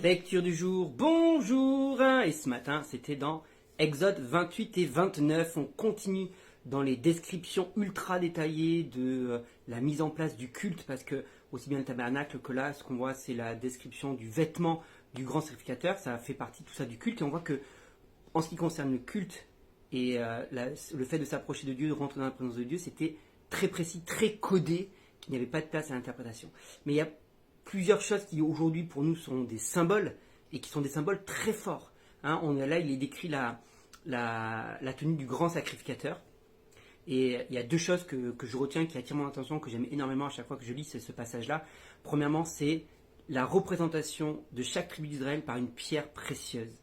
Lecture du jour, bonjour. Et ce matin, c'était dans Exode 28 et 29. On continue dans les descriptions ultra détaillées de la mise en place du culte, parce que aussi bien le tabernacle que là, ce qu'on voit, c'est la description du vêtement du grand sacrificateur. Ça fait partie tout ça du culte. Et on voit que, en ce qui concerne le culte et le fait de s'approcher de Dieu, de rentrer dans la présence de Dieu, c'était très précis, très codé, qu'il n'y avait pas de place à l'interprétation. Mais il y a plusieurs choses qui aujourd'hui pour nous sont des symboles et qui sont des symboles très forts. Là, il est décrit la tenue du grand sacrificateur. Et il y a deux choses que je retiens qui attirent mon attention, que j'aime énormément à chaque fois que je lis ce passage-là. Premièrement, c'est la représentation de chaque tribu d'Israël par une pierre précieuse.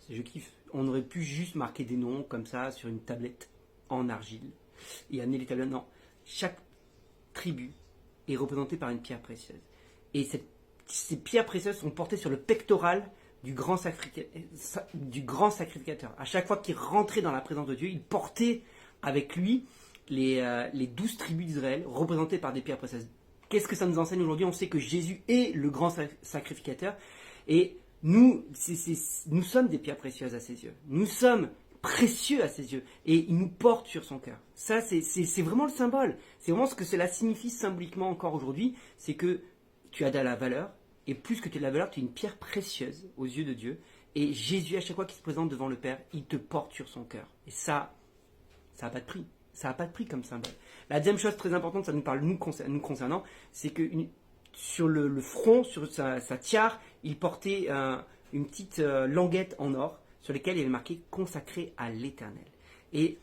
Je kiffe. On aurait pu juste marquer des noms comme ça sur une tablette en argile et amener les tablettes. Non, chaque tribu est représentée par une pierre précieuse. Et ces pierres précieuses sont portées sur le pectoral du grand sacrificateur. À chaque fois qu'il rentrait dans la présence de Dieu, il portait avec lui les 12 tribus d'Israël, représentées par des pierres précieuses. Qu'est-ce que ça nous enseigne aujourd'hui? On sait que Jésus est le grand sacrificateur. Et nous sommes des pierres précieuses à ses yeux. Nous sommes précieux à ses yeux. Et il nous porte sur son cœur. Ça, c'est vraiment le symbole. C'est vraiment ce que cela signifie symboliquement encore aujourd'hui. C'est que tu as de la valeur, et plus que tu as de la valeur, tu es une pierre précieuse aux yeux de Dieu. Et Jésus, à chaque fois qu'il se présente devant le Père, il te porte sur son cœur. Et ça n'a pas de prix. Ça n'a pas de prix comme symbole. La deuxième chose très importante, ça nous parle nous concernant, c'est que sur le front, sur sa tiare, il portait une petite languette en or sur laquelle il avait marqué « consacré à l'Éternel ». Et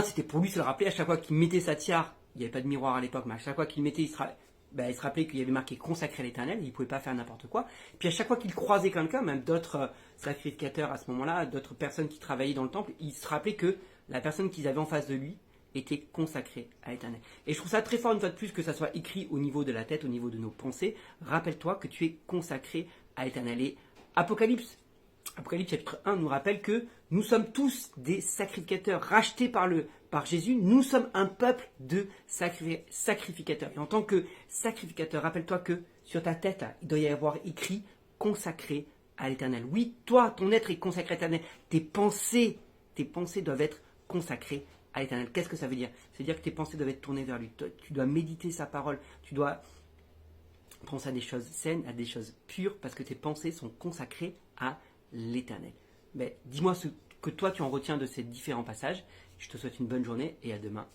c'était pour lui se le rappeler, à chaque fois qu'il mettait sa tiare, il n'y avait pas de miroir à l'époque, mais à chaque fois qu'il mettait, il se rappelait qu'il y avait marqué consacré à l'Éternel, il ne pouvait pas faire n'importe quoi. Puis à chaque fois qu'il croisait quelqu'un, même d'autres sacrificateurs à ce moment-là, d'autres personnes qui travaillaient dans le temple, il se rappelait que la personne qu'ils avaient en face de lui était consacrée à l'Éternel. Et je trouve ça très fort une fois de plus que ça soit écrit au niveau de la tête, au niveau de nos pensées. Rappelle-toi que tu es consacré à l'Éternel. Et Apocalypse chapitre 1 nous rappelle que nous sommes tous des sacrificateurs rachetés par Jésus. Nous sommes un peuple de sacrificateurs. Et en tant que sacrificateur, rappelle-toi que sur ta tête, il doit y avoir écrit consacré à l'Éternel. Oui, toi, ton être est consacré à l'Éternel. Tes pensées doivent être consacrées à l'Éternel. Qu'est-ce que ça veut dire? C'est-à-dire que tes pensées doivent être tournées vers lui. Tu dois méditer sa parole. Tu dois penser à des choses saines, à des choses pures, parce que tes pensées sont consacrées à l'Éternel. Mais dis-moi ce que toi tu en retiens de ces différents passages. Je te souhaite une bonne journée et à demain.